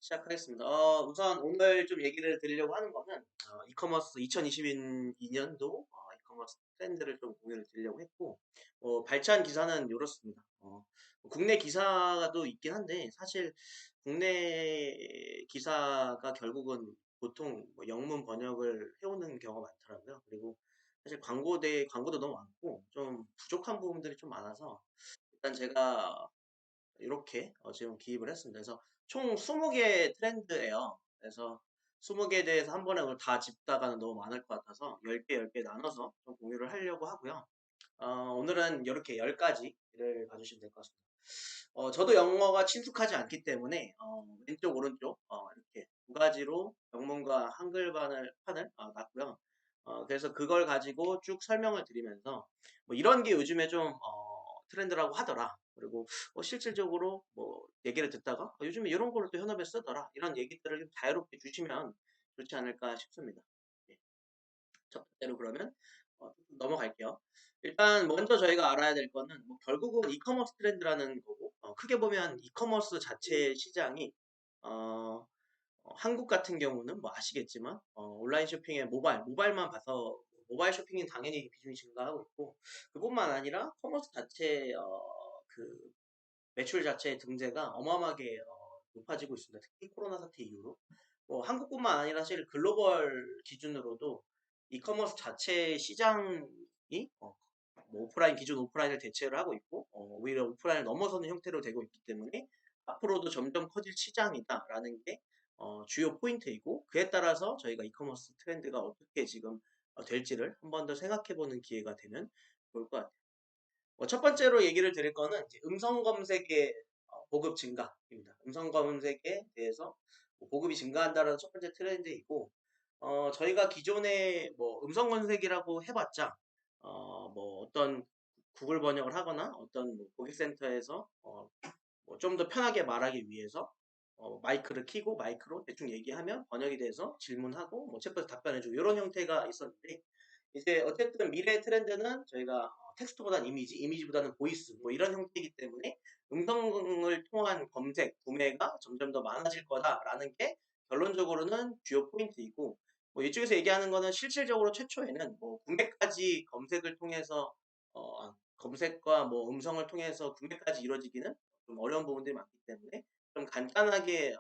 시작하겠습니다. 우선 오늘 좀 얘기를 드리려고 하는 거는 이커머스 2022년도 이커머스 트렌드를 좀 공유를 드리려고 했고 발췌한 기사는 이렇습니다. 국내 기사도 있긴 한데 사실 국내 기사가 결국은 보통 뭐 영문 번역을 해오는 경우가 많더라고요. 그리고 사실 광고도 너무 많고 좀 부족한 부분들이 좀 많아서 일단 제가 이렇게 지금 기입을 했습니다. 그래서 총 20개 트렌드예요. 그래서 20개에 대해서 한 번에 오늘 다 짚다가는 너무 많을 것 같아서 10개, 10개 나눠서 좀 공유를 하려고 하고요. 오늘은 이렇게 10가지를 봐주시면 될 것 같습니다. 저도 영어가 친숙하지 않기 때문에 왼쪽, 오른쪽 이렇게 두 가지로 영문과 판을 놨고요. 그래서 그걸 가지고 쭉 설명을 드리면서 뭐 이런 게 요즘에 좀 트렌드라고 하더라. 그리고 실질적으로 뭐 얘기를 듣다가 요즘에 이런 걸로 또 현업에 쓰더라. 이런 얘기들을 좀 자유롭게 주시면 좋지 않을까 싶습니다. 예. 첫 번째로 그러면 넘어갈게요. 일단 먼저 저희가 알아야 될 거는 뭐 결국은 이커머스 트렌드라는 거고 크게 보면 이커머스 자체의 시장이 어, 한국 같은 경우는 뭐 아시겠지만 온라인 쇼핑의 모바일만 봐서 모바일 쇼핑은 당연히 비중이 증가하고 있고 그뿐만 아니라 커머스 자체 그 매출 자체의 등재가 어마어마하게 높아지고 있습니다. 특히 코로나 사태 이후로 한국뿐만 아니라 사실 글로벌 기준으로도 이커머스 자체 시장이 뭐 기존 오프라인을 대체를 하고 있고 오히려 오프라인을 넘어서는 형태로 되고 있기 때문에 앞으로도 점점 커질 시장이다라는 게 주요 포인트이고 그에 따라서 저희가 이커머스 트렌드가 어떻게 지금 될지를 한 번 더 생각해보는 기회가 되면 좋을 것 같아요. 첫 번째로 얘기를 드릴 거는 이제 음성 검색의 보급 증가입니다. 음성 검색에 대해서 뭐 보급이 증가한다는 첫 번째 트렌드이고, 저희가 기존에 뭐 음성 검색이라고 해봤자, 뭐 어떤 구글 번역을 하거나 어떤 뭐 고객센터에서 뭐 좀 더 편하게 말하기 위해서 마이크를 켜고 마이크로 대충 얘기하면 번역이 돼서 질문하고 뭐 챗봇에 답변해주고 이런 형태가 있었는데 이제 어쨌든 미래 트렌드는 저희가 텍스트보다는 이미지보다는 보이스 뭐 이런 형태이기 때문에 음성을 통한 검색, 구매가 점점 더 많아질 거다라는 게 결론적으로는 주요 포인트이고 뭐 이쪽에서 얘기하는 거는 실질적으로 최초에는 뭐 구매까지 검색을 통해서 검색과 뭐 음성을 통해서 구매까지 이루어지기는 좀 어려운 부분들이 많기 때문에 좀 간단하게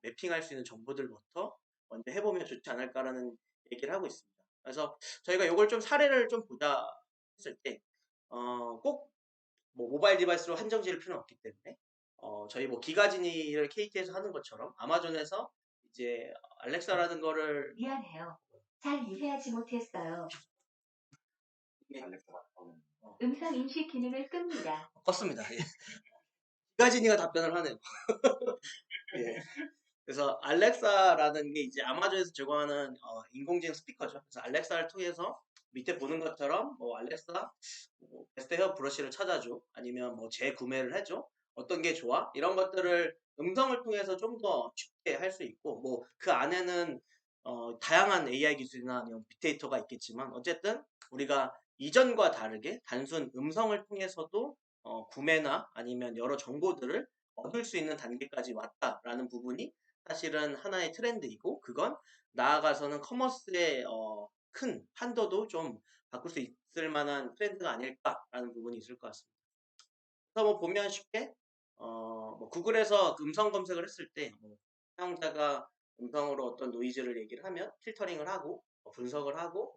매핑할 수 있는 정보들부터 먼저 해보면 좋지 않을까라는 얘기를 하고 있습니다. 그래서 저희가 이걸 좀 사례를 좀 보자 했을 때, 꼭 뭐 모바일 디바이스로 한정 지을 필요는 없기 때문에, 저희 뭐 기가진이를 KT에서 하는 것처럼 아마존에서 이제 알렉사라는 거를 미안해요. 잘 이해하지 못했어요. 이게 음성 인식 기능을 끕니다. 껐습니다. 예. 기가진이가 답변을 하네요. 예. 그래서 알렉사라는 게 이제 아마존에서 제공하는 인공지능 스피커죠. 그래서 알렉사를 통해서 밑에 보는 것처럼 뭐 알렉사 뭐 베스트 헤어 브러쉬를 찾아줘 아니면 뭐 재구매를 해줘 어떤 게 좋아 이런 것들을 음성을 통해서 좀 더 쉽게 할 수 있고 뭐 그 안에는 다양한 AI 기술이나 아니면 빅데이터가 있겠지만 어쨌든 우리가 이전과 다르게 단순 음성을 통해서도 구매나 아니면 여러 정보들을 얻을 수 있는 단계까지 왔다라는 부분이 사실은 하나의 트렌드이고 그건 나아가서는 커머스의 큰 판도도 좀 바꿀 수 있을 만한 트렌드가 아닐까라는 부분이 있을 것 같습니다. 그래서 뭐 보면 쉽게 뭐 구글에서 그 음성 검색을 했을 때뭐 사용자가 음성으로 어떤 노이즈를 얘기를 하면 필터링을 하고 분석을 하고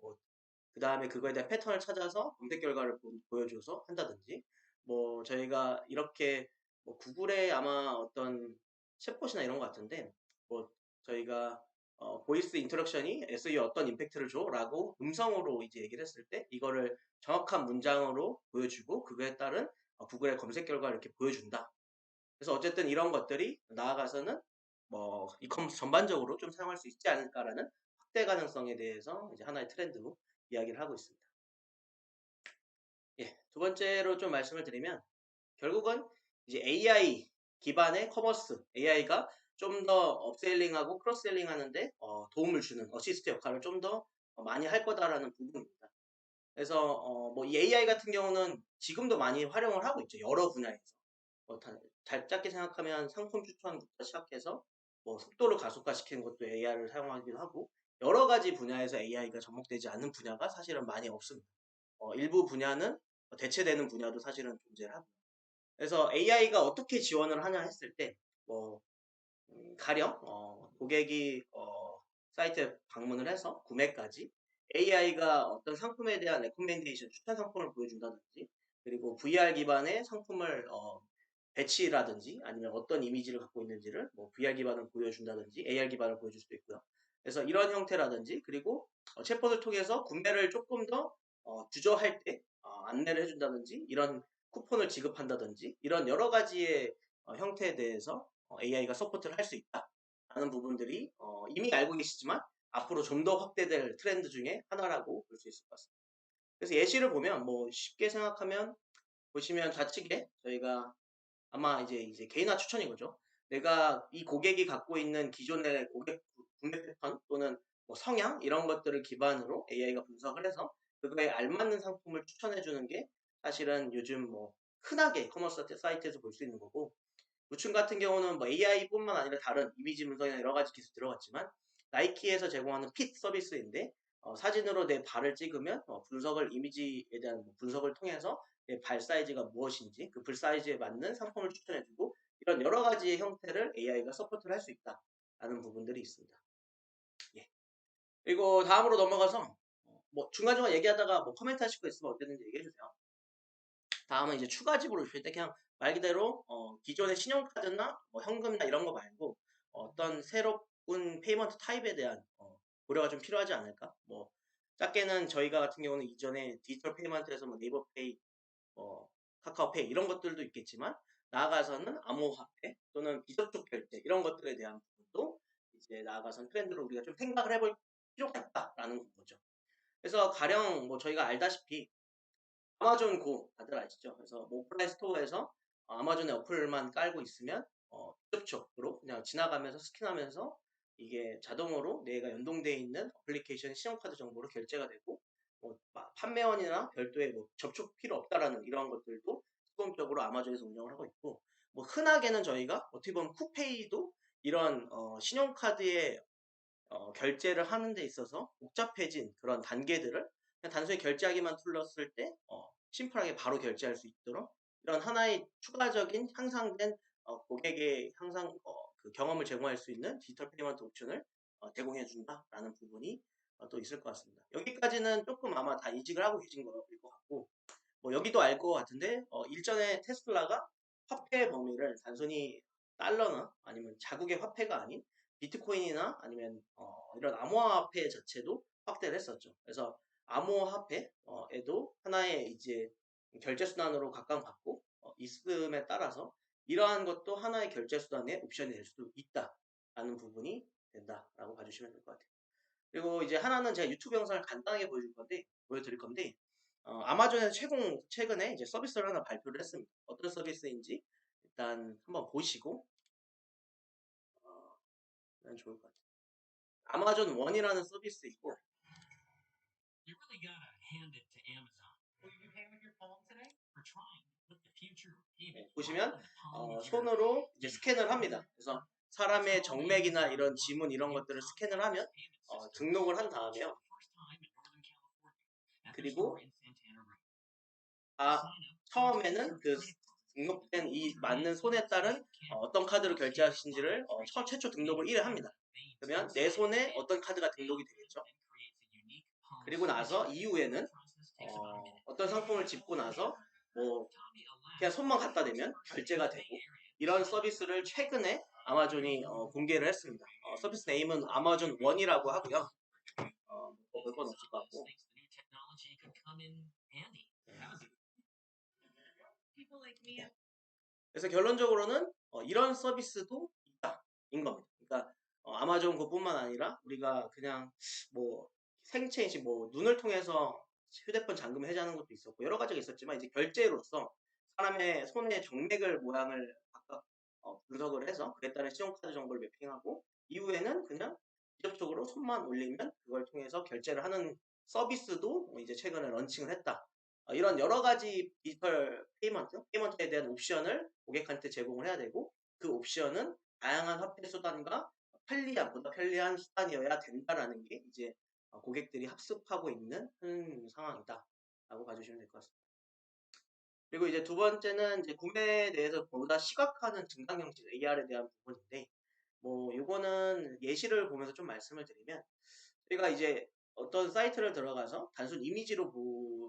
그 다음에 그거에 대한 패턴을 찾아서 검색 결과를 보여줘서 한다든지 뭐 저희가 이렇게 뭐 구글의 아마 어떤 챗봇이나 이런 것 같은데 뭐 저희가 보이스 인터랙션이 SEO에 어떤 임팩트를 줘? 라고 음성으로 이제 얘기를 했을 때 이거를 정확한 문장으로 보여주고 그거에 따른 구글의 검색 결과를 이렇게 보여준다. 그래서 어쨌든 이런 것들이 나아가서는 뭐 이커머스 전반적으로 좀 사용할 수 있지 않을까라는 확대 가능성에 대해서 이제 하나의 트렌드로 이야기를 하고 있습니다. 예, 두 번째로 좀 말씀을 드리면 결국은 이제 AI 기반의 커머스, AI가 좀 더 업셀링하고 크로스셀링 하는데 도움을 주는 어시스트 역할을 좀 더 많이 할 거다라는 부분입니다. 그래서 뭐 이 AI 같은 경우는 지금도 많이 활용을 하고 있죠. 여러 분야에서. 짧게 생각하면 상품 추천부터 시작해서 뭐 속도를 가속화시키는 것도 AI를 사용하기도 하고 여러 가지 분야에서 AI가 접목되지 않는 분야가 사실은 많이 없습니다. 일부 분야는 대체되는 분야도 사실은 존재를 하고. 그래서 AI가 어떻게 지원을 하냐 했을 때, 뭐, 가령, 고객이, 사이트에 방문을 해서 구매까지 AI가 어떤 상품에 대한 레코멘데이션, 추천 상품을 보여준다든지, 그리고 VR 기반의 상품을, 배치라든지, 아니면 어떤 이미지를 갖고 있는지를 뭐 VR 기반을 보여준다든지, AR 기반을 보여줄 수도 있고요. 그래서 이런 형태라든지, 그리고 챗봇을 통해서 구매를 조금 더 주저할 때 안내를 해준다든지, 이런 쿠폰을 지급한다든지, 이런 여러 가지의 형태에 대해서 AI가 서포트를 할 수 있다라는 부분들이 이미 알고 계시지만 앞으로 좀 더 확대될 트렌드 중에 하나라고 볼 수 있을 것 같습니다. 그래서 예시를 보면 뭐 쉽게 생각하면 보시면 좌측에 저희가 아마 이제 개인화 추천인 거죠. 내가 이 고객이 갖고 있는 기존의 고객 구매 패턴 또는 뭐 성향 이런 것들을 기반으로 AI가 분석을 해서 그거에 알맞는 상품을 추천해 주는 게 사실은 요즘 뭐 흔하게 커머스 사이트에서 볼 수 있는 거고, 우측 같은 경우는 뭐 AI뿐만 아니라 다른 이미지 분석이나 여러 가지 기술 들어갔지만 나이키에서 제공하는 핏 서비스인데 사진으로 내 발을 찍으면 분석을 이미지에 대한 뭐 분석을 통해서 내 발 사이즈가 무엇인지 그 발 사이즈에 맞는 상품을 추천해주고 이런 여러 가지의 형태를 AI가 서포트를 할 수 있다라는 부분들이 있습니다. 예. 그리고 다음으로 넘어가서 뭐 중간중간 얘기하다가 뭐 코멘트 하실 거 있으면 언제든지 얘기해 주세요. 다음은 이제 추가 지불을 주실 때 그냥 말 그대로 기존의 신용카드나 뭐 현금이나 이런 거 말고 어떤 새로운 페이먼트 타입에 대한 고려가 좀 필요하지 않을까? 뭐 작게는 저희가 같은 경우는 이전에 디지털 페이먼트에서 뭐 네이버페이, 카카오페이 이런 것들도 있겠지만 나아가서는 암호화폐 또는 비접촉 결제 이런 것들에 대한 부분도 이제 나아가서는 트렌드로 우리가 좀 생각을 해볼 필요가 있다라는 거죠. 그래서 가령 뭐 저희가 알다시피 아마존 고 다들 아시죠? 그래서 뭐 오프라인 스토어에서 아마존의 어플만 깔고 있으면 접촉으로 그냥 지나가면서 스캔하면서 이게 자동으로 내가 연동되어 있는 어플리케이션 신용카드 정보로 결제가 되고 뭐 판매원이나 별도의 뭐 접촉 필요 없다라는 이러한 것들도 기본적으로 아마존에서 운영을 하고 있고, 뭐 흔하게는 저희가 어떻게 보면 쿠페이도 이런 신용카드의 결제를 하는 데 있어서 복잡해진 그런 단계들을 그냥 단순히 결제하기만 눌렀을 때 심플하게 바로 결제할 수 있도록 이런 하나의 추가적인 향상된 고객의 그 경험을 제공할 수 있는 디지털 페이먼트 옵션을 제공해 준다라는 부분이 또 있을 것 같습니다. 여기까지는 조금 아마 다 인식을 하고 계신 거일 것 같고, 뭐 여기도 알 것 같은데 일전에 테슬라가 화폐 범위를 단순히 달러나 아니면 자국의 화폐가 아닌 비트코인이나 아니면 이런 암호화폐 자체도 확대를 했었죠. 그래서 암호화폐에도 하나의 이제 결제 수단으로 각광받고 있음에 따라서 이러한 것도 하나의 결제 수단의 옵션이 될 수도 있다라는 부분이 된다라고 봐주시면 될 것 같아요. 그리고 이제 하나는 제가 유튜브 영상을 간단하게 보여드릴 건데, 아마존에서 최근에 이제 서비스를 하나 발표를 했습니다. 어떤 서비스인지 일단 한번 보시고 하면 좋을 것 같아요. 아마존 원이라는 서비스 있고, You really gotta hand it to Amazon. Will you be paying with your palm today? For trying to put the future of payment 보시면 right in the palm of your 손으로 이제 스캔을 합니다. 그래서 사람의 정맥이나 이런 지문 이런 것들을 스캔을 하면 등록을 한 다음에요. 그리고 처음에는 그 등록된 이 맞는 손에 따른 어떤 카드로 결제하신지를 최초 등록을 1회 합니다. 그러면 내 손에 어떤 카드가 등록이 되겠죠. 그리고 나서 이후에는 어떤 상품을 집고 나서 뭐 그냥 손만 갖다 대면 결제가 되고, 이런 서비스를 최근에 아마존이 공개를 했습니다. 서비스 네임은 아마존 원이라고 하고요. 별건 없을 것 같고. 그래서 결론적으로는 이런 서비스도 있다인 겁니다. 그러니까 아마존 그뿐만 아니라 우리가 그냥 뭐 생체 인식, 뭐 눈을 통해서 휴대폰 잠금 해제하는 것도 있었고 여러 가지가 있었지만 이제 결제로서 사람의 손의 정맥을 모양을 각각 분석을 해서 그에 따른 신용카드 정보를 매핑하고 이후에는 그냥 직접적으로 손만 올리면 그걸 통해서 결제를 하는 서비스도 이제 최근에 런칭을 했다. 이런 여러 가지 디지털 페이먼트에 대한 옵션을 고객한테 제공을 해야 되고, 그 옵션은 다양한 화폐 수단과 보다 편리한 수단이어야 된다라는 게 이제 고객들이 합습하고 있는 현 상황이다라고 봐주시면 될 것 같습니다. 그리고 이제 두 번째는 이제 구매에 대해서 보다 시각화하는 증강 형식 AR에 대한 부분인데, 뭐 요거는 예시를 보면서 좀 말씀을 드리면, 저희가 이제 어떤 사이트를 들어가서 단순 이미지로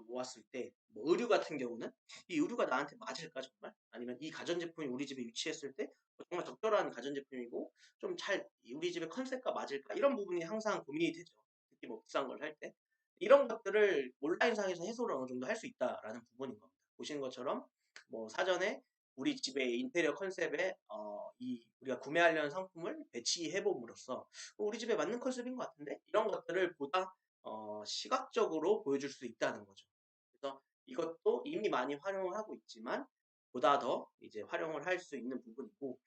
보았을 때, 뭐 의류 같은 경우는 이 의류가 나한테 맞을까 정말? 아니면 이 가전제품이 우리 집에 위치했을 때 정말 적절한 가전제품이고 좀 잘 우리 집의 컨셉과 맞을까? 이런 부분이 항상 고민이 되죠. 특히 뭐 비싼 걸 할 때. 이런 것들을 온라인상에서 해소를 어느 정도 할 수 있다라는 부분인 겁니다. 보시는 것처럼 뭐 사전에 우리 집의 인테리어 컨셉에 이 우리가 구매하려는 상품을 배치해 봄으로써 우리 집에 맞는 컨셉인 것 같은데 이런 것들을 보다 시각적으로 보여줄 수 있다는 거죠. 그래서 이것도 이미 많이 활용을 하고 있지만 보다 더 이제 활용을 할 수 있는 부분이고,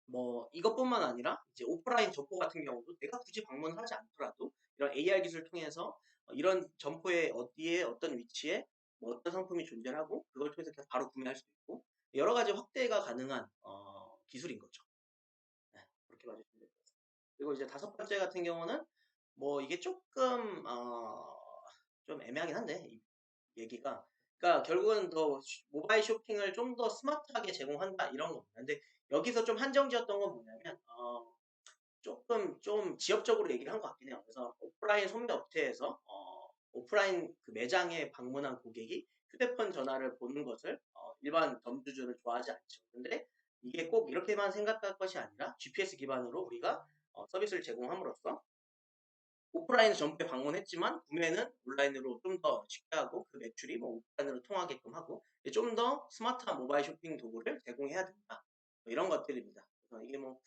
뭐 이것뿐만 아니라 이제 오프라인 점포 같은 경우도 내가 굳이 방문을 하지 않더라도 이런 AR 기술을 통해서 이런 점포에 어디에 어떤 위치에 뭐 어떤 상품이 존재하고 그걸 통해서 그냥 바로 구매할 수도 있고 여러 가지 확대가 가능한 기술인 거죠. 네, 그렇게 봐주시면 될 것 같습니다. 그리고 이제 다섯 번째 같은 경우는 뭐 이게 조금 좀 애매하긴 한데 이 얘기가, 그러니까 결국은 더 모바일 쇼핑을 좀 더 스마트하게 제공한다 이런 겁니다. 근데 여기서 좀 한정 지었던 건 뭐냐면 조금 좀 지역적으로 얘기를 한 것 같긴 해요. 그래서 오프라인 소매 업체에서 오프라인 그 매장에 방문한 고객이 휴대폰 전화를 보는 것을 일반 점주들은 좋아하지 않죠. 근데 이게 꼭 이렇게만 생각할 것이 아니라 GPS 기반으로 우리가 서비스를 제공함으로써 오프라인 점포에 방문했지만 구매는 온라인으로 좀 더 쉽게 하고 그 매출이 뭐 오프라인으로 통하게끔 하고 좀 더 스마트한 모바일 쇼핑 도구를 제공해야 된다. 뭐 이런 것들입니다. 그래서 이게 뭐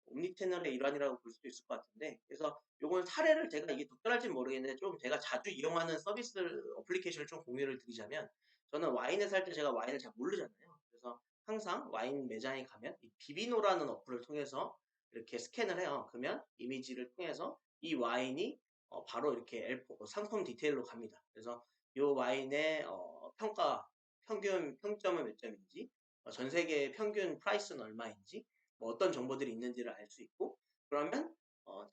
옴니채널의 일환이라고 볼 수도 있을 것 같은데, 그래서 요건 사례를 제가 이게 적절할지 모르겠는데 좀 제가 자주 이용하는 서비스 어플리케이션을 좀 공유를 드리자면, 저는 와인을 살 때 제가 와인을 잘 모르잖아요. 그래서 항상 와인 매장에 가면 이 비비노라는 어플을 통해서 이렇게 스캔을 해요. 그러면 이미지를 통해서 이 와인이 바로 이렇게 상품 디테일로 갑니다. 그래서 이 와인의 평균 평점은 몇 점인지, 전 세계 평균 프라이스는 얼마인지, 뭐 어떤 정보들이 있는지를 알 수 있고, 그러면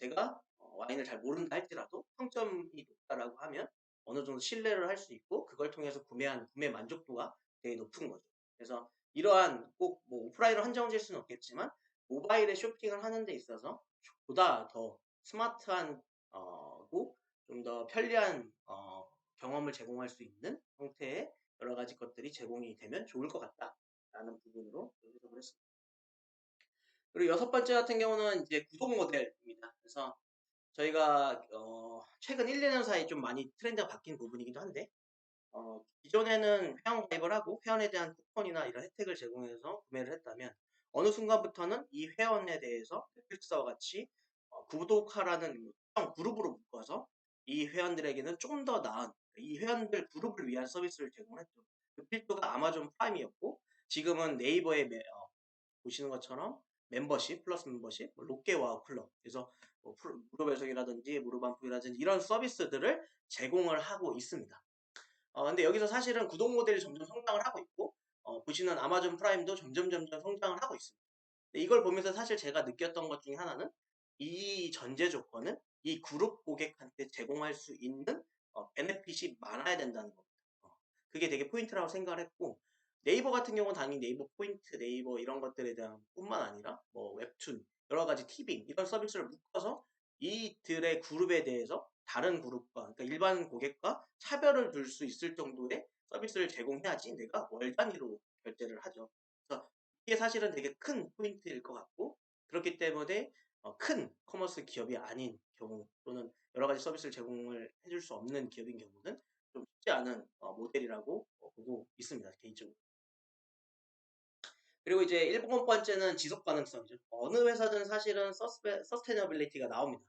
제가 와인을 잘 모른다 할지라도 평점이 높다라고 하면 어느 정도 신뢰를 할 수 있고 그걸 통해서 구매한 구매 만족도가 되게 높은 거죠. 그래서 이러한 꼭 뭐 오프라인으로 한정 지을 수는 없겠지만 모바일에 쇼핑을 하는 데 있어서 보다 더 스마트한 좀 더 편리한 경험을 제공할 수 있는 형태의 여러 가지 것들이 제공이 되면 좋을 것 같다라는 부분으로 해석을 했습니다. 그리고 여섯 번째 같은 경우는 이제 구독 모델입니다. 그래서 저희가 최근 1, 2년 사이 좀 많이 트렌드가 바뀐 부분이기도 한데, 기존에는 회원 가입을 하고 회원에 대한 쿠폰이나 이런 혜택을 제공해서 구매를 했다면 어느 순간부터는 이 회원에 대해서 넷플릭스와 같이 구독하라는 특정 그룹으로 묶어서 이 회원들에게는 좀 더 나은 이 회원들 그룹을 위한 서비스를 제공했죠. 그 필두가 아마존 프라임이었고 지금은 네이버의 보시는 것처럼 멤버십, 플러스 멤버십, 뭐 롯데와우 클럽, 그래서 뭐 무료 배송이라든지 무료 반품이라든지 이런 서비스들을 제공을 하고 있습니다. 근데 여기서 사실은 구독 모델이 점점 성장을 하고 있고, 보시는 아마존 프라임도 점점 성장을 하고 있습니다. 근데 이걸 보면서 사실 제가 느꼈던 것 중에 하나는 이 전제 조건은 이 그룹 고객한테 제공할 수 있는 베네핏이 많아야 된다는 겁니다. 그게 되게 포인트라고 생각을 했고, 네이버 같은 경우는 당연히 네이버 포인트, 네이버 이런 것들에 대한 뿐만 아니라 뭐 웹툰, 여러 가지 티빙 이런 서비스를 묶어서 이들의 그룹에 대해서 다른 그룹과 그러니까 일반 고객과 차별을 둘 수 있을 정도의 서비스를 제공해야지 내가 월 단위로 결제를 하죠. 그래서 이게 사실은 되게 큰 포인트일 것 같고, 그렇기 때문에 큰 커머스 기업이 아닌 경우 또는 여러 가지 서비스를 제공을 해줄 수 없는 기업인 경우는 좀 쉽지 않은 모델이라고 보고 있습니다. 개인적으로. 그리고 이제 일곱 번째는 지속 가능성이죠. 어느 회사든 사실은 서스테너빌리티가 나옵니다.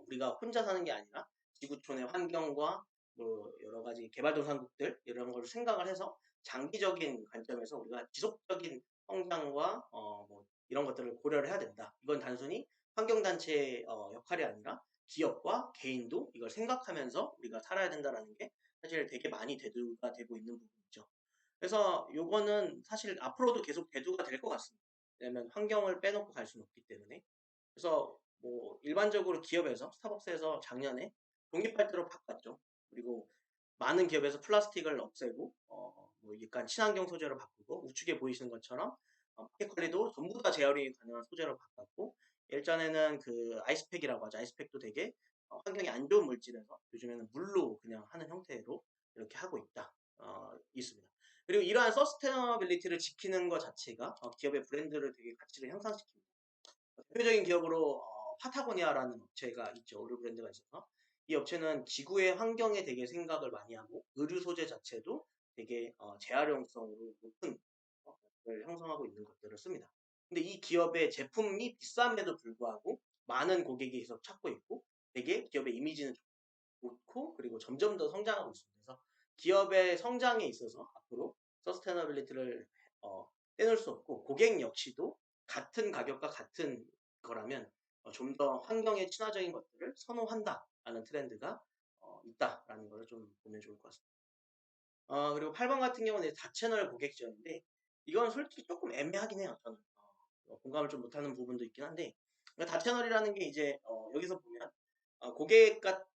우리가 혼자 사는 게 아니라 지구촌의 환경과 뭐 여러 가지 개발도상국들 이런 걸 생각을 해서 장기적인 관점에서 우리가 지속적인 성장과 뭐 이런 것들을 고려를 해야 된다. 이건 단순히 환경단체의 역할이 아니라 기업과 개인도 이걸 생각하면서 우리가 살아야 된다라는 게 사실 되게 많이 대두가 되고 있는 부분이죠. 그래서 요거는 사실 앞으로도 계속 대두가 될 것 같습니다. 왜냐면 환경을 빼놓고 갈 수는 없기 때문에. 그래서 뭐 일반적으로 기업에서 스타벅스에서 작년에 종이빨대로 바꿨죠. 그리고 많은 기업에서 플라스틱을 없애고 뭐 약간 친환경 소재로 바꾸고 우측에 보이시는 것처럼 포켓 컬리도 전부 다 재활용이 가능한 소재로 바꿨고 일전에는 그 아이스팩이라고 하죠. 아이스팩도 되게 환경에 안 좋은 물질에서 요즘에는 물로 그냥 하는 형태로 이렇게 하고 있습니다. 그리고 이러한 서스테너빌리티를 지키는 것 자체가 기업의 브랜드를 되게 가치를 향상시킵니다. 대표적인 기업으로 파타고니아라는 업체가 있죠. 의류 브랜드가 있어서 이 업체는 지구의 환경에 되게 생각을 많이 하고 의류 소재 자체도 되게 재활용성으로 높은 걸 형성하고 있는 것들을 씁니다. 근데 이 기업의 제품이 비쌈에도 불구하고 많은 고객이 계속 찾고 있고 되게 기업의 이미지는 좋고 그리고 점점 더 성장하고 있습니다. 그래서 기업의 성장에 있어서 앞으로 서스테너빌리티를 떼놓을 수 없고 고객 역시도 같은 가격과 같은 거라면 좀 더 환경에 친화적인 것들을 선호한다라는 트렌드가 있다라는 걸 좀 보면 좋을 것 같습니다. 그리고 8번 같은 경우는 다채널 고객 지원인데 이건 솔직히 조금 애매하긴 해요. 저는 공감을 좀 못하는 부분도 있긴 한데 다채널이라는 게 이제 여기서 보면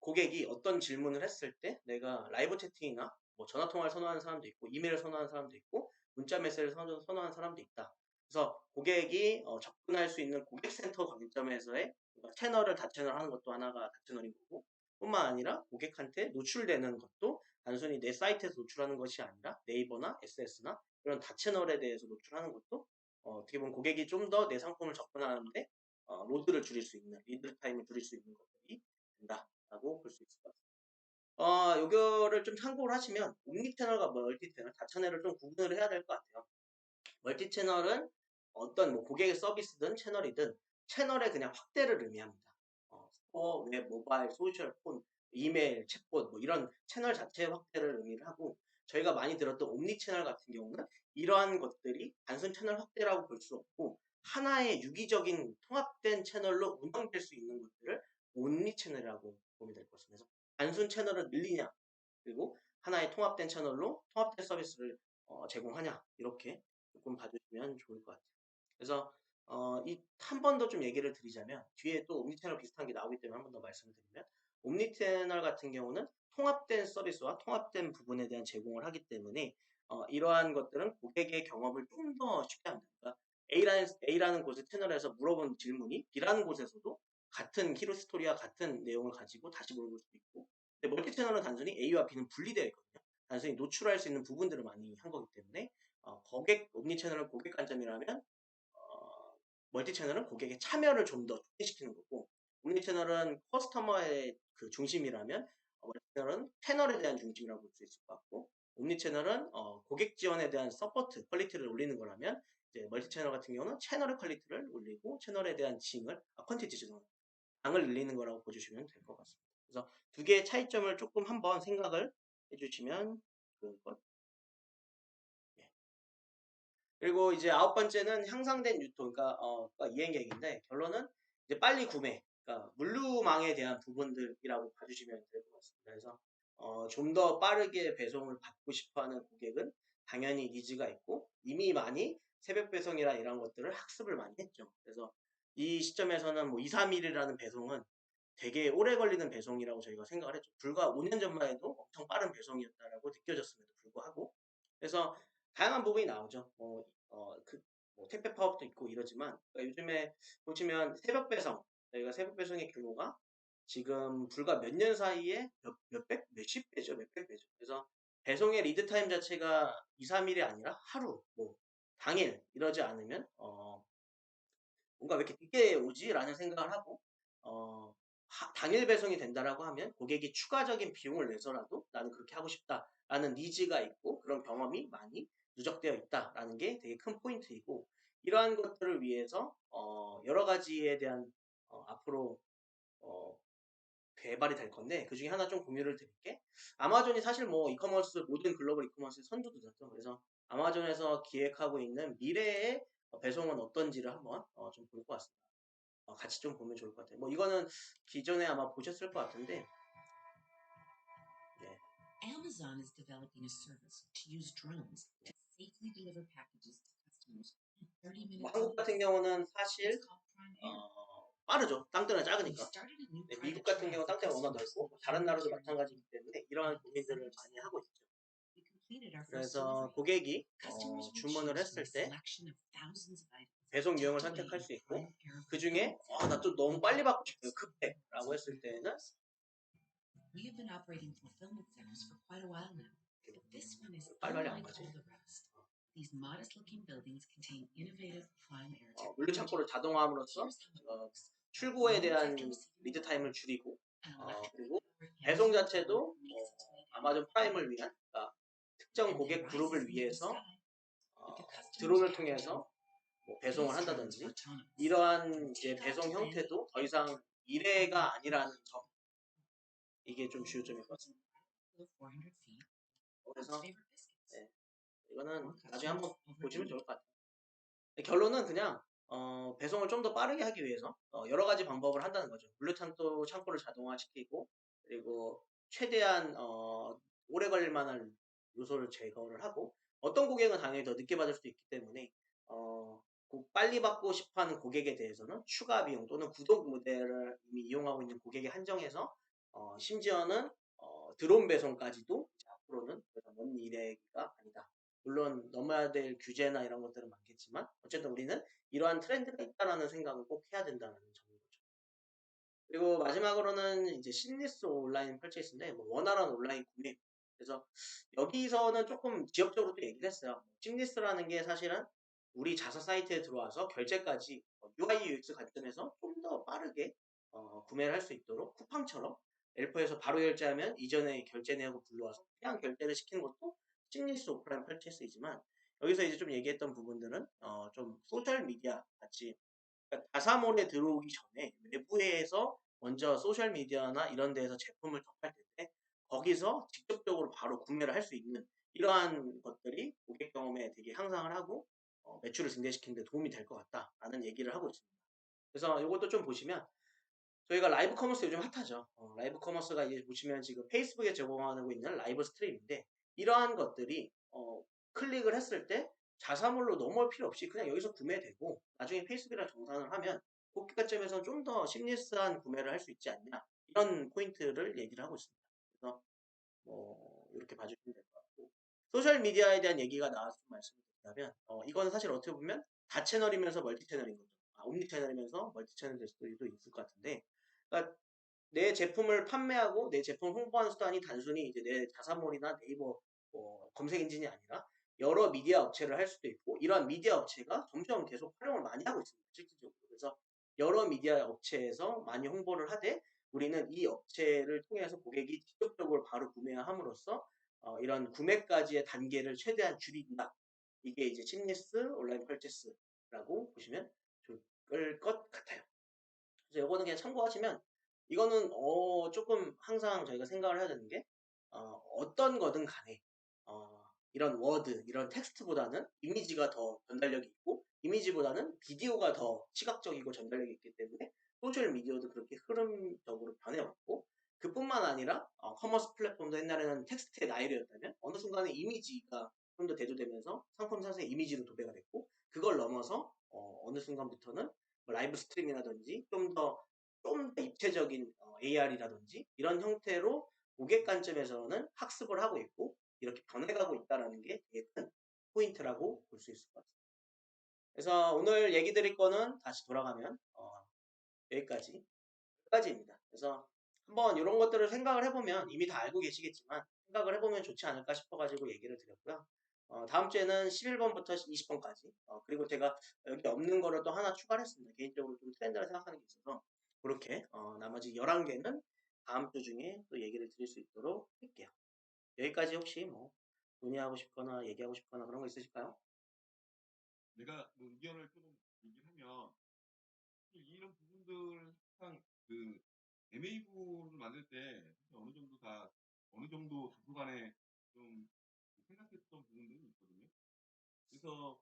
고객이 어떤 질문을 했을 때 내가 라이브 채팅이나 뭐 전화 통화를 선호하는 사람도 있고 이메일을 선호하는 사람도 있고 문자 메시지를 선호하는 사람도 있다. 그래서 고객이 접근할 수 있는 고객센터 관점에서의 채널을 다채널 하는 것도 하나가 다채널인 거고 뿐만 아니라 고객한테 노출되는 것도 단순히 내 사이트에서 노출하는 것이 아니라 네이버나 SS나 이런 다채널에 대해서 노출하는 것도 어떻게 보면 고객이 좀 더 내 상품을 접근하는데 로드를 줄일 수 있는 리드 타임을 줄일 수 있는 것들이 된다라고 볼 수 있을 것 같습니다. 요거를 좀 참고를 하시면 옴니 채널과 멀티 채널, 다채널을 좀 구분을 해야 될 것 같아요. 멀티 채널은 어떤 뭐 고객의 서비스든 채널이든 채널의 그냥 확대를 의미합니다. 스토어, 웹, 모바일, 소셜, 폰, 이메일, 챗봇 뭐 이런 채널 자체의 확대를 의미를 하고 저희가 많이 들었던 옴니 채널 같은 경우는 이러한 것들이 단순 채널 확대라고 볼 수 없고 하나의 유기적인 통합된 채널로 운영될 수 있는 것들을 옴니 채널이라고 보면 될 것 같습니다. 그래서 단순 채널을 늘리냐 그리고 하나의 통합된 채널로 통합된 서비스를 제공하냐 이렇게 조금 봐주시면 좋을 것 같아요. 그래서 이 한 번 더 좀 얘기를 드리자면 뒤에 또 옴니채널 비슷한 게 나오기 때문에 한 번 더 말씀을 드리면 옴니채널 같은 경우는 통합된 서비스와 통합된 부분에 대한 제공을 하기 때문에 이러한 것들은 고객의 경험을 좀 더 쉽게 합니다. 그러니까 A라는 곳의 채널에서 물어본 질문이 B라는 곳에서도 같은 히로스토리와 같은 내용을 가지고 다시 물어볼 수도 있고 근데 멀티 채널은 단순히 A와 B는 분리되어 있거든요. 단순히 노출할 수 있는 부분들을 많이 한 거기 때문에 옴니 채널은 고객 관점이라면 멀티 채널은 고객의 참여를 좀 더 촉진시키는 거고 옴니 채널은 커스터머의 그 중심이라면 멀티 채널은 채널에 대한 중심이라고 볼 수 있을 것 같고 옴니 채널은 고객 지원에 대한 서포트 퀄리티를 올리는 거라면 이제 멀티 채널 같은 경우는 채널의 퀄리티를 올리고 채널에 대한 퀄티티 장을 늘리는 거라고 보시면 될 것 같습니다. 그래서 두 개의 차이점을 조금 한번 생각을 해주시면 좋을 것 같아요. 그리고 이제 아홉 번째는 향상된 유통, 그러니까 이행객인데 결론은 이제 빨리 구매, 그러니까 물류망에 대한 부분들이라고 봐주시면 될 것 같습니다. 그래서 좀 더 빠르게 배송을 받고 싶어하는 고객은 당연히 니즈가 있고 이미 많이 새벽 배송이나 이런 것들을 학습을 많이 했죠. 그래서 이 시점에서는 뭐 2, 3일이라는 배송은 되게 오래 걸리는 배송이라고 저희가 생각을 했죠. 불과 5년 전만 해도 엄청 빠른 배송이었다라고 느껴졌음에도 불구하고 그래서 다양한 부분이 나오죠. 뭐 택배 파업도 있고 이러지만 그러니까 요즘에 보시면 새벽 배송 저희가 새벽 배송의 규모가 지금 불과 몇 년 사이에 몇백 몇십 배죠 몇백 배죠. 그래서 배송의 리드 타임 자체가 2, 3일이 아니라 하루 뭐 당일 이러지 않으면 뭔가 왜 이렇게 늦게 오지라는 생각을 하고 당일 배송이 된다라고 하면 고객이 추가적인 비용을 내서라도 나는 그렇게 하고 싶다라는 니즈가 있고 그런 경험이 많이 누적되어 있다라는 게 되게 큰 포인트이고 이러한 것들을 위해서 여러 가지에 대한 앞으로 어, 개발이 될 건데 그 중에 하나 좀 공유를 드릴게 아마존이 사실 뭐 이커머스 모든 글로벌 이커머스 선두주자죠. 그래서 아마존에서 기획하고 있는 미래의 배송은 어떤지를 한번 좀 볼 것 같습니다. 같이 좀 보면 좋을 것 같아요. 뭐 이거는 기존에 아마 보셨을 것 같은데 예. Amazon is developing a service to use drones to safely deliver packages to customers 30 뭐 minutes 한국 같은 경우는 사실 It's called Prime Air. 빠르죠. 땅덩이가 We 작으니까. started a new 네, 미국 private 같은 trial 경우 for 땅덩이가 워낙 customers 넓고 of 다른 home 나라도 care 마찬가지이기 units. 때문에 이러한 고민들을 많이 하고 있죠. We completed our first 그래서 delivery. 고객이 Customers would 주문을 choose from a 했을 때 selection of thousands of items 배송 유형을 tucked away 선택할 in 수 있고 Prime Air 그 중에 fulfillment 나 좀 너무 빨리 받고 싶어요. 급해. 라고 했을 때는 We have been operating fulfillment centers for quite a while now, but this one is 빨리빨리 안 unlike 가지. all the rest. These modest-looking buildings contain innovative Prime Air 물류 technology. 창고를 자동화함으로써 Here's how it works. 출고에 대한 Moments after receiving 리드 the 타임을 order, 줄이고 an electric 그리고 powered 배송 Amazon 자체도 drone makes its way down 아마존 the 프라임을 위한 그러니까 특정 and then 고객 rises 그룹을 into the 위해서 sky with the customer's 드론을 package 통해서 on. 뭐 배송을 These drones 한다든지 are autonomous. 이러한 이제 Take off 배송 to land 형태도 더 이상 일회가 아니라는 점 이게 좀 주요점일 것 같습니다. below 400 feet. 그래서 Favorite biscuits. 네, 이거는 More 나중에 한번 customers over 보시면 80. 좋을 것 같아요. 결론은 그냥 배송을 좀 더 빠르게 하기 위해서 여러 가지 방법을 한다는 거죠. 물류 창고를 자동화시키고 그리고 최대한 오래 걸릴 만한 요소를 제거를 하고 어떤 고객은 당연히 더 늦게 받을 수도 있기 때문에 빨리 받고 싶어하는 고객에 대해서는 추가 비용 또는 구독 모델을 이미 이용하고 있는 고객에 한정해서 심지어는 드론 배송까지도 이제 앞으로는 먼 미래가 아니다. 물론 넘어야 될 규제나 이런 것들은 많겠지만 어쨌든 우리는 이러한 트렌드가 있다라는 생각을 꼭 해야 된다는 점인 거죠. 그리고 마지막으로는 이제 심리스 온라인 퍼체이스인데 뭐 원활한 온라인 구매. 그래서 여기서는 조금 지역적으로 또 얘기를 했어요. 심리스라는 게 사실은 우리 자사 사이트에 들어와서 결제까지 UI UX 관점에서 좀 더 빠르게 구매를 할 수 있도록 쿠팡처럼 엘퍼에서 바로 결제하면 이전에 결제 내역을 불러와서 그냥 결제를 시키는 것도 심리스 오프라인 퍼체이스이지만 여기서 이제 좀 얘기했던 부분들은 좀 소셜 미디어 같이 그러니까 다사몰에 들어오기 전에 외부에서 먼저 소셜 미디어나 이런 데에서 제품을 접할 때 거기서 직접적으로 바로 구매를 할 수 있는 이러한 것들이 고객 경험에 되게 향상을 하고 매출을 증대시키는 데 도움이 될 것 같다라는 얘기를 하고 있습니다. 그래서 이것도 좀 보시면 저희가 라이브 커머스 요즘 핫하죠. 라이브 커머스가 이제 보시면 지금 페이스북에 제공하고 있는 라이브 스트림인데 이러한 것들이 클릭을 했을 때 자사몰로 넘어올 필요 없이 그냥 여기서 구매되고 나중에 페이스북이랑 정산을 하면 고객 관점에서는 좀 더 심리스한 구매를 할 수 있지 않냐 이런 포인트를 얘기를 하고 있습니다. 그래서 뭐 이렇게 봐주시면 될 것 같고 소셜 미디어에 대한 얘기가 나와서 좀 말씀을 드리자면 이거는 사실 어떻게 보면 다채널이면서 멀티 채널인 거죠. 옴니 채널이면서 멀티 채널 될 수도 있을 것 같은데 그러니까 내 제품을 판매하고 내 제품을 홍보하는 수단이 단순히 이제 내 자사몰이나 네이버 검색 엔진이 아니라 여러 미디어 업체를 할 수도 있고 이러한 미디어 업체가 점점 계속 활용을 많이 하고 있습니다. 실질적으로. 그래서 여러 미디어 업체에서 많이 홍보를 하되 우리는 이 업체를 통해서 고객이 직접적으로 바로 구매함으로써 이런 구매까지의 단계를 최대한 줄인다. 이게 이제 심리스 온라인 펄체스라고 보시면 좋을 것 같아요. 그래서 이거는 그냥 참고하시면 이거는 조금 항상 저희가 생각을 해야 되는 게 어떤 거든 간에 이런 워드, 이런 텍스트보다는 이미지가 더 전달력이 있고 이미지보다는 비디오가 더 시각적이고 전달력이 있기 때문에 소셜 미디어도 그렇게 흐름적으로 변해왔고 그뿐만 아니라 커머스 플랫폼도 옛날에는 텍스트의 나열이었다면 어느 순간에 이미지가 좀 더 대두되면서 상품 상세의 이미지로 도배가 됐고 그걸 넘어서 어느 순간부터는 뭐 라이브 스트리밍이라든지 좀 더 입체적인 AR이라든지 이런 형태로 고객 관점에서는 학습을 하고 있고 이렇게 변해가고 있다는 게 되게 큰 포인트라고 볼 수 있을 것 같습니다. 그래서 오늘 얘기 드릴 거는 다시 돌아가면 여기까지입니다. 그래서 한번 이런 것들을 생각을 해보면 이미 다 알고 계시겠지만 생각을 해보면 좋지 않을까 싶어가지고 얘기를 드렸고요. 다음 주에는 11번부터 20번까지 그리고 제가 여기 없는 거를 또 하나 추가를 했습니다. 개인적으로 좀 트렌드를 생각하는 게 있어서 그렇게 나머지 11개는 다음 주 중에 또 얘기를 드릴 수 있도록 할게요. 여기까지 혹시 뭐 논의하고 싶거나 얘기하고 싶거나 그런 거 있으실까요? 내가 뭐 의견을 조금 얘기를 하면 이런 부분들 항상 그 MA부를 만들 때 사실 어느 정도 다소간에 좀 생각했던 부분들이 있거든요. 그래서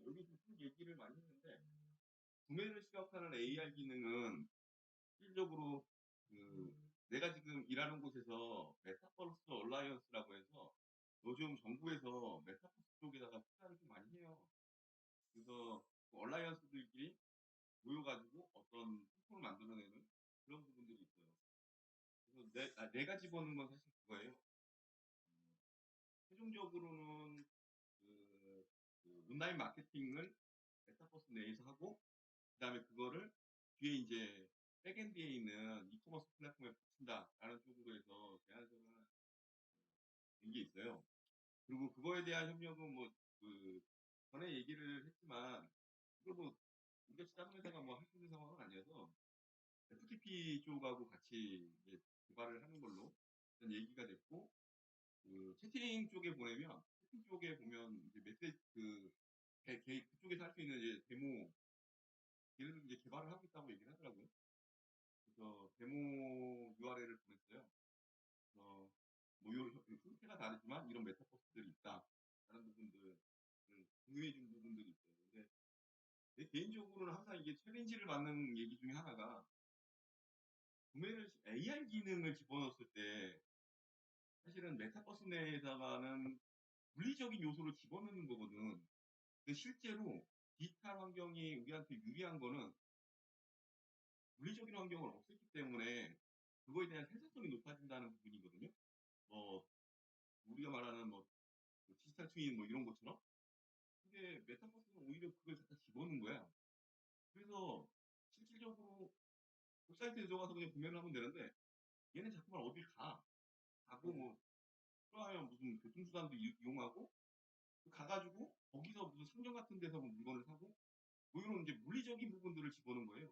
여기서 쭉 얘기를 많이 했는데 구매를 시각화하는 AR 기능은 실질적으로 그 내가 지금 일하는 곳에서 메타버스 얼라이언스라고 해서 요즘 정부에서 메타버스 쪽에다가 투자를 좀 많이 해요. 그래서 그 얼라이언스들끼리 모여가지고 어떤 플랫폼을 만들어내는 그런 부분들이 있어요. 그래서 내가 집어넣는 건 사실 그거예요. 최종적으로는 그 온라인 마케팅을 메타버스 내에서 하고, 그 다음에 그거를 뒤에 이제 백엔드에 있는 이커머스 플랫폼에 붙인다라는 쪽으로 해서 제안서가 된 게 있어요. 그리고 그거에 대한 협력은 뭐, 그, 전에 얘기를 했지만, 이거 뭐, 우리가 다른 회사가 뭐 할 수 있는 상황은 아니어서, FTP 쪽하고 같이 이제 개발을 하는 걸로 일단 얘기가 됐고, 그 채팅 쪽에 보내면, 채팅 쪽에 보면 이제 메시지, 그쪽에서 할 수 있는 이제 데모, 얘네들 이제 개발을 하고 있다고 얘기를 하더라고요. 그래서 데모 URL을 보냈어요. 그래서 뭐 형태가 다르지만 이런 메타버스들이 있다. 라는 부분들을 공유해 준 부분들이 있어요. 근데 내 개인적으로는 항상 이게 챌린지를 받는 얘기 중에 하나가 구매를 AI 기능을 집어넣었을 때 사실은 메타버스 내에다가는 물리적인 요소를 집어넣는 거거든. 근데 실제로 디지털 환경이 우리한테 유리한 거는 물리적인 환경을 없앴기 때문에 그거에 대한 생산성이 높아진다는 부분이거든요. 뭐 우리가 말하는 뭐 디지털 트윈 뭐 이런 것처럼. 근데 메타버스는 오히려 그걸 갖다 집어넣는 거야. 그래서 실질적으로 웹사이트에 들어가서 그냥 구매를 하면 되는데 얘는 자꾸만 어딜 가고 뭐 필요하면 무슨 교통수단도 이용하고 가가지고 거기서 무슨 상점 같은 데서 뭐 물건을 사고 뭐 이런 이제 물리적인 부분들을 집어넣은 거예요.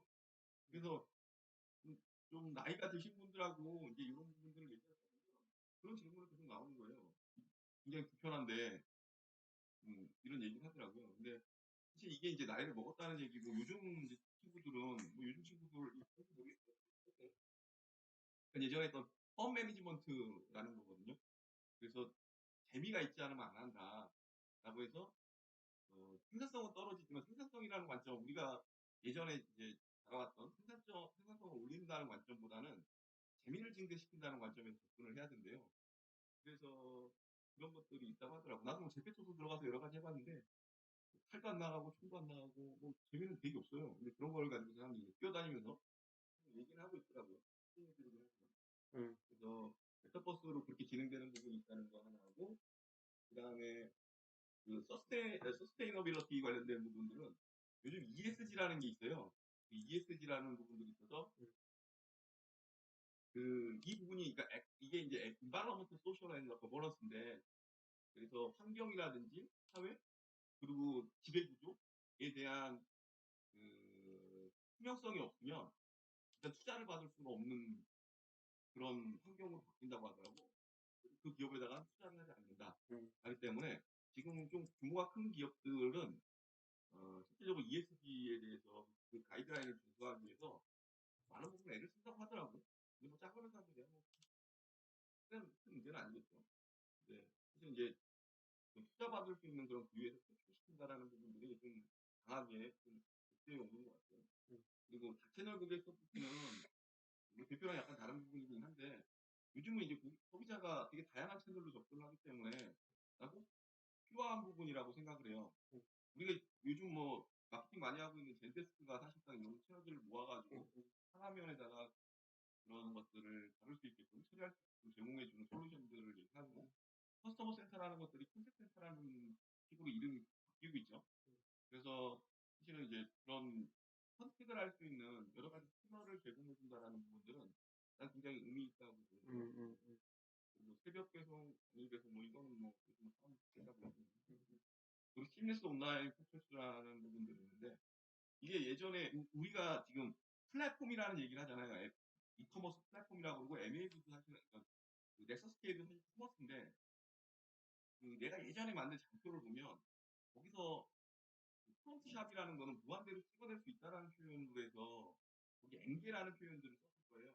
그래서 좀 나이가 드신 분들하고 이제 이런 부분들을 얘기하다 보면 그런 질문이 계속 나오는 거예요. 굉장히 불편한데 이런 얘기를 하더라고요. 근데 사실 이게 이제 나이를 먹었다는 얘기고 요즘 이제 친구들은 뭐 요즘 친구들 모르겠어요. 예전에 했던 펌 매니지먼트라는 거거든요. 그래서 재미가 있지 않으면 안 한다. 라고 해서 생산성은 떨어지지만 생산성이라는 관점 우리가 예전에 이제 다뤄왔던 생산성을 올린다는 관점보다는 재미를 증대시킨다는 관점에서 접근을 해야 된대요. 그래서 그런 것들이 있다고 하더라고. 나도 뭐 제페토도 들어가서 여러 가지 해봤는데 살도 안 나가고 총도 안 나가고 뭐 재미는 되게 없어요. 근데 그런 걸 가지고 사람들이 뛰어다니면서 얘기를 하고 있더라고요. 그래서 메타버스로 그렇게 진행되는 부분이 있다는 거 하나 하고 그 다음에 그 서스테이너빌리티 관련된 부분들은 요즘 ESG라는 게 있어요. ESG라는 부분들이 있어서 이 부분이 그러니까 이게 이제 environment, social and governance인데 그래서 환경이라든지 사회 그리고 지배 구조에 대한 투명성이 없으면 일단 투자를 받을 수가 없는 그런 환경으로 바뀐다고 하더라고. 그 기업에다가 투자를 하지 않는다. 하기 때문에 지금 좀 규모가 큰 기업들은 실질적으로 ESG에 대해서 그 가이드라인을 준수하기 위해서 많은 부분 애를 쓴다고 하더라고. 근데 뭐 작은 회사들이야 뭐 큰 문제는 아니겠죠. 근데 사실 이제 좀 투자 받을 수 있는 그런 기회를 표출시킨다라는 부분들이 좀 강하게 좀 목표에 오는 것 같아요. 그리고 다채널 고객 서비스는 뭐 대표랑 약간 다른 부분이긴 한데 요즘은 이제 소비자가 되게 다양한 채널로 접근을 하기 때문에 나도 필요한 부분이라고 생각을 해요. 우리가 요즘 뭐 마케팅 많이 하고 있는 젠데스크가 사실상 이런 채널들을 모아가지고 하나면에다가 그런 것들을 다룰 수 있게끔 처리할 수 있게끔 제공해주는 솔루션들을 얘기하고 커스터머 센터라는 것들이 콘셉트 센터라는 식으로 이름이 바뀌고 있죠. 그래서 사실은 이제 그런 선택을 할 수 있는 여러 가지 채널을 제공해준다라는 부분들은 난 굉장히 의미 있다고 보고요. 그리고 새벽 배송, 당일 배송 뭐 이거는 뭐 요즘 사람 생각을 그리고 시미스 온라인 프로세스라는 부분들이 있는데 이게 예전에 우리가 지금 플랫폼이라는 얘기를 하잖아요. 이커머스 플랫폼이라고 그러고 MAV도 사실은 그 넥서스케이도 사실 커머스인데 내가 예전에 만든 장표를 보면 거기서 프론트샵이라는 거는 무한대로 찍어낼 수 있다라는 표현으로 해서 거기 엔게라는 표현들을 썼을 거예요.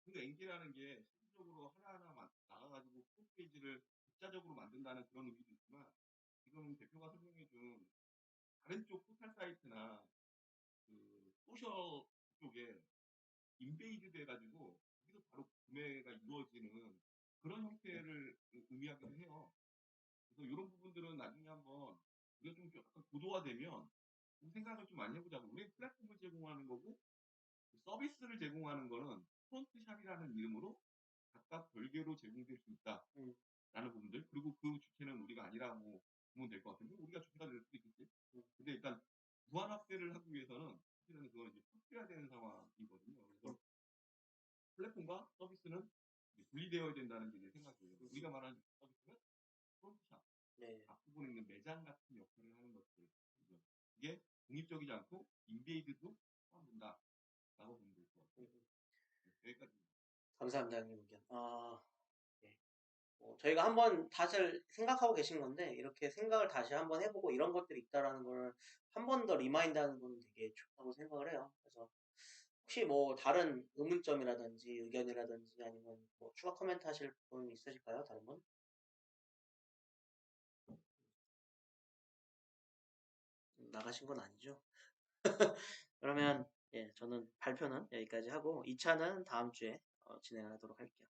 그 엔게라는 게 실질적으로 하나하나 나가가지고 프로페이지를 독자적으로 만든다는 그런 의미도 있지만 지금 대표가 설명해준 다른 쪽 포털 사이트나 그 소셜 쪽에 인베이드 돼가지고 거기서 바로 구매가 이루어지는 그런 형태를 의미하기도 해요. 그래서 이런 부분들은 나중에 한번 우리가 좀 약간 고도화되면 좀 생각을 좀 많이 해보자고. 우리 플랫폼을 제공하는 거고 서비스를 제공하는 거는 프론트샵이라는 이름으로 각각 별개로 제공될 수 음, 있다라는 부분들. 그리고 그 주체는 우리가 아니라고 보면 될 것 같은데 우리가 주체가 될 수도 있겠지. 음, 근데 일단 무한 확대를 하기 위해서는 사실은 그건 이제 섞여야 되는 상황이거든요. 음, 그래서 플랫폼과 서비스는 이제 분리되어야 된다는 게 제 생각이에요. 우리가 말하는 서비스는 프론트샵, 네. 앞부분에 있는 매장 같은 역할을 하는 것들. 그죠? 이게 독립적이지 않고 인베이드도 포함된다라고 보면 될 것 음, 같아요. 네, 여기까지입니다. 감사합니다, 형님 의견. 네. 저희가 한번 다들 생각하고 계신 건데, 이렇게 생각을 다시 한번 해보고 이런 것들이 있다라는 걸 한 번 더 리마인드 하는 거는 되게 좋다고 생각을 해요. 그래서 혹시 뭐 다른 의문점이라든지 의견이라든지 아니면 뭐 추가 코멘트 하실 분 있으실까요? 다른 분? 나가신 건 아니죠? 그러면 예, 저는 발표는 여기까지 하고 2차는 다음 주에 진행하도록 할게요.